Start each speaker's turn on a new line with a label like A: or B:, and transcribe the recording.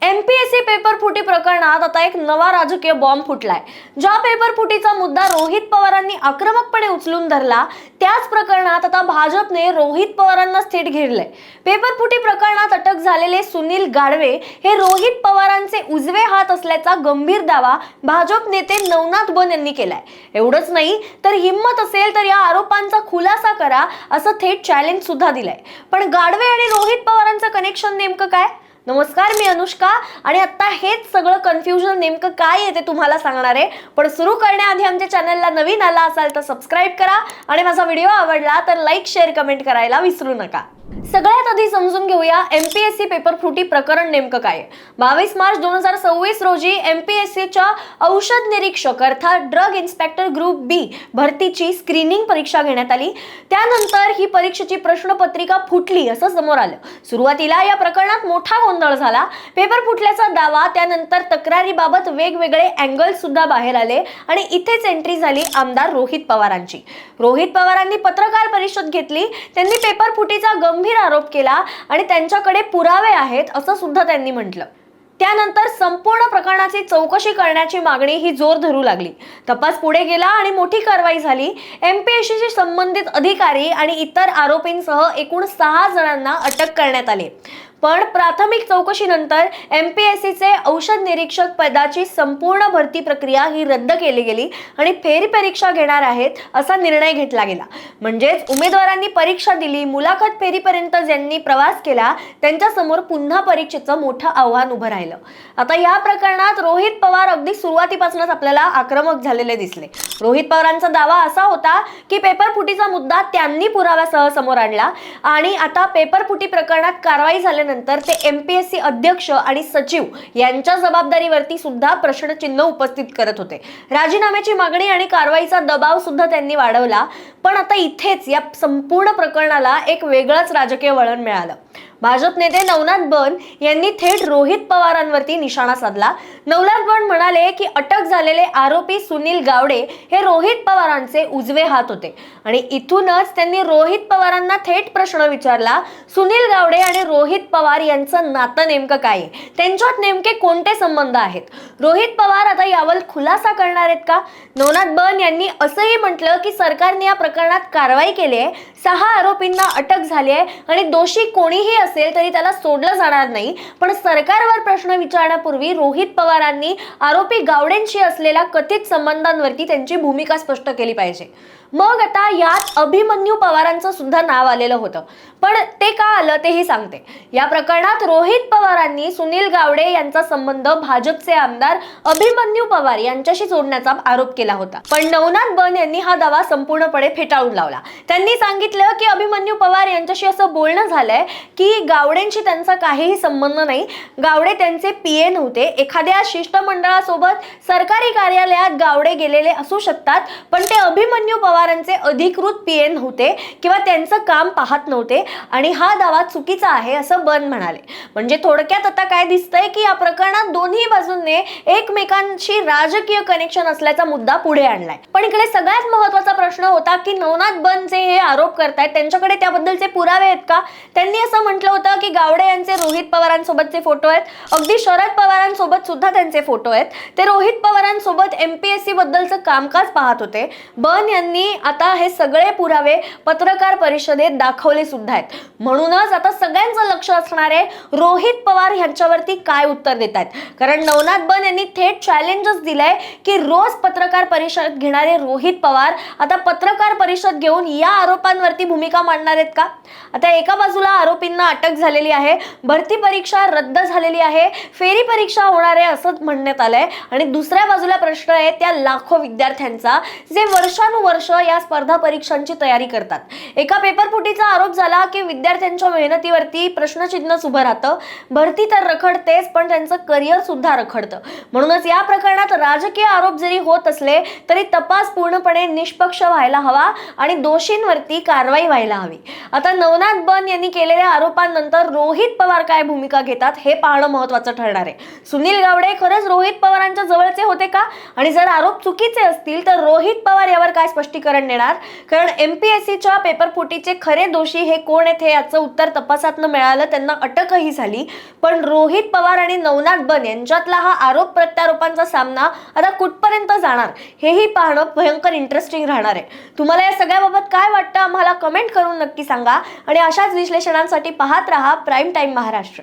A: MPSC paper फुटी प्रकरणात आता एक नवा राजकीय बॉम्ब फुटलाय। ज्या पेपर फुटीचा मुद्दा रोहित पवारांनी आक्रमकपणे उचलून धरला, त्याच प्रकरणात आता भाजपने रोहित पवारांना थेट घेरलंय। पेपर फुटी प्रकरणात अटक झालेले सुनील गाडवे हे रोहित पवारांचे उजवे हात असल्याचा गंभीर दावा भाजप नेते नवनाथ बन यांनी केलाय। एवढंच नाही तर हिम्मत असेल तर या आरोपांचा खुलासा करा असं थेट चॅलेंज सुद्धा दिलंय। पण गाडवे आणि रोहित पवारांचं कनेक्शन नेमकं काय? नमस्कार, मी अनुष्का आणि आता हेच सगळं कन्फ्युजन नेमकं काय आहे ते तुम्हाला सांगणार आहे। पण सुरू करण्याआधी आमच्या चॅनलला नवीन आला असाल तर सबस्क्राइब करा आणि माझा व्हिडिओ आवडला तर लाईक, शेअर, कमेंट करायला विसरू नका। सगळ्यात आधी समजून घेऊया एमपीएससी पेपर फुटी प्रकरण नेमकं काय आहे। 22 मार्च 2026 रोजी एमपीएससीच्या औषध निरीक्षक अर्थात ड्रग इन्स्पेक्टर ग्रुप बी भरतीची स्क्रीनिंग परीक्षा घेण्यात आली। त्यानंतर ही परीक्षेची प्रश्नपत्रिका फुटली असं समोर आलं। सुरुवातीला या प्रकरणात मोठा गोंधळ झाला। पेपर फुटल्याचा दावा, त्यानंतर तक्रारीबाबत वेगवेगळे अँगल सुद्धा बाहेर आले आणि इथेच एंट्री झाली आमदार रोहित पवारांची। रोहित पवारांनी पत्रकार परिषद घेतली। त्यांनी पेपर फुटीचा गंभीर आरोप केला आणि त्यांच्याकडे पुरावे आहेत असं सुद्धा त्यांनी म्हटलं। त्यानंतर संपूर्ण प्रकरणाची चौकशी करण्याची मागणी ही जोर धरू लागली। तपास पुढे गेला आणि मोठी कारवाई झाली। एमपीएससीचे संबंधित अधिकारी आणि इतर आरोपींसह एकूण 6 जणांना अटक करण्यात आली। पण प्राथमिक चौकशीनंतर एमपीएससीचे औषध निरीक्षक पदाची संपूर्ण भरती प्रक्रिया ही रद्द केली गेली आणि फेरी परीक्षा घेणार आहेत असा निर्णय घेतला गेला। म्हणजेच उमेदवारांनी परीक्षा दिली, मुलाखत फेरीपर्यंत ज्यांनी प्रवास केला त्यांच्या समोर पुन्हा परीक्षेचं मोठं आव्हान उभं राहिलं। आता या प्रकरणात रोहित पवार अगदी सुरुवातीपासूनच आपल्याला आक्रमक झालेले दिसले। रोहित पवारांचा दावा असा होता की पेपर फुटीचा मुद्दा त्यांनी पुराव्यासह समोर आणला आणि आता पेपर फुटी प्रकरणात कारवाई झाल्यानंतर ते एमपीएससी अध्यक्ष आणि सचिव यांच्या जबाबदारीवरती सुद्धा प्रश्नचिन्ह उपस्थित करत होते। राजीनाम्याची मागणी आणि कारवाईचा दबाव सुद्धा त्यांनी वाढवला। पण आता इथेच या संपूर्ण प्रकरणाला एक वेगळंच राजकीय वळण मिळालं। भाजप नेते नवनाथ बन यांनी थेट रोहित पवारांवरती निशाणा साधला। नवनाथ बन म्हणाले की अटक झालेले आरोपी सुनील गावडे हे रोहित पवारांचे उजवे हात होते आणि इथूनच त्यांनी रोहित पवारांना थेट प्रश्न विचारला, सुनील गावडे आणि रोहित पवार यांचं नातं नेमकं काय आहे, त्यांच्यात नेमके कोणते संबंध आहेत? रोहित पवार आता यावर खुलासा करणार आहेत का? नवनाथ बन यांनी असंही म्हटलं की सरकारने या प्रकरणात कारवाई केली आहे, 6 आरोपींना अटक झाली आहे आणि दोषी कोणीही असेल तरी त्याला सोडलं जाणार नाही। पण सरकारवर प्रश्न विचारण्यापूर्वी रोहित पवारांनी आरोपी गावडेंशी असलेल्या कथित संबंधांवरती त्यांची भूमिका स्पष्ट केली पाहिजे। मग आता यात अभिमन्यू पवारांचं सुद्धा नाव आलेलं होतं, पण ते का आलं तेही सांगते। या प्रकरणात रोहित पवारांनी सुनील गावडे यांचा संबंध भाजपचे आमदार अभिमन्यू पवार यांच्याशी जोडण्याचा आरोप केला होता। पण नवनाथ बन यांनी हा दावा संपूर्णपणे फेटाळून लावला। त्यांनी सांगितलं की अभिमन्यू पवार यांच्याशी असं बोलणं झालंय की गावडेंशी त्यांचा काहीही संबंध नाही, गावडे त्यांचे पीए नव्हते। एखाद्या शिष्टमंडळासोबत सरकारी कार्यालयात गावडे गेलेले असू शकतात, पण ते अभिमन्यू पवारांचे अधिकृत पीए नव्हते किंवा त्यांचं काम पाहत नव्हते आणि हा दावा चुकीचा आहे असं बन म्हणाले। म्हणजे थोडक्यात आता काय दिसतंय की या प्रकरणात दोन्ही बाजूंनी एकमेकांशी राजकीय कनेक्शन असल्याचा मुद्दा पुढे आणलाय। पण इकडे सगळ्यात महत्त्वाचा प्रश्न होता की नवनाथ बन जे हे आरोप करतायत त्यांच्याकडे त्याबद्दलचे पुरावे आहेत का? त्यांनी असं म्हटलं होतं की गावडे यांचे रोहित पवारांसोबतचे फोटो आहेत, अगदी शरद पवारांसोबत सुद्धा त्यांचे फोटो आहेत, ते रोहित पवारांसोबत एमपीएससी बद्दलचं कामकाज पाहत होते। बन यांनी आता हे सगळे पुरावे पत्रकार परिषदेत दाखवले सुद्धा आहेत। म्हणूनच आता सगळ्यांचं लक्ष असणार आहे रोहित पवार यांच्यावरती काय उत्तर देत आहेत, कारण नवनाथ बन यांनी थेट चॅलेंजच दिलंय की रोज पत्रकार परिषद घेणारे रोहित पवार आता पत्रकार परिषद घेऊन या आरोपांवरती भूमिका मांडणार आहेत का? आता एका बाजूला आरोपींना अटक झालेली आहे, भरती परीक्षा रद्द झालेली आहे, फेरी परीक्षा होणार आहे असं म्हणण्यात आलंय आणि दुसऱ्या बाजूला प्रश्न आहे त्या लाखो विद्यार्थ्यांचा जे वर्षानुवर्ष या स्पर्धा परीक्षांची तयारी करतात। एका पेपर फुटीचा आरोप झाला की विद्यार्थ्यांच्या मेहनतीवरती प्रश्नचिन्ह उभं राहतं, भरती तर रखडतेच पण त्यांचं करिअर सुद्धा रखडतं। म्हणूनच या प्रकरणात राजकीय आरोप जरी होत असले तरी तपास पूर्णपणे निष्पक्ष व्हायला हवा आणि दोषींवरती कारवाई व्हायला हवी। आता नवनाथ बन यांनी केलेल्या आरोपांनंतर रोहित पवार काय भूमिका घेतात हे पाहणं महत्त्वाचं ठरणार आहे। सुनील गावडे खरंच रोहित पवारांच्या जवळचे होते का? आणि जर आरोप चुकीचे असतील तर रोहित पवार यावर काय स्पष्टीकरण स्पष्टीकरण देणार, कारण MPSCच्या पेपर फुटीचे खरे दोषी हे कोण आहेत हे याचं उत्तर तपासातनं मिळालं, त्यांना अटकही झाली. पण रोहित पवार आणि नवनाथ बन यांच्यातला हा आरोप प्रत्यारोपांचा सामना आता कुठपर्यंत जाणार हेही पाहणं भयंकर इंटरेस्टिंग राहणार आहे. तुम्हाला या सगळ्याबाबत काय वाटतं आम्हाला कमेंट करून नक्की सांगा आणि अशाच विश्लेषणांसाठी पाहत रहा प्राईम टाइम महाराष्ट्र.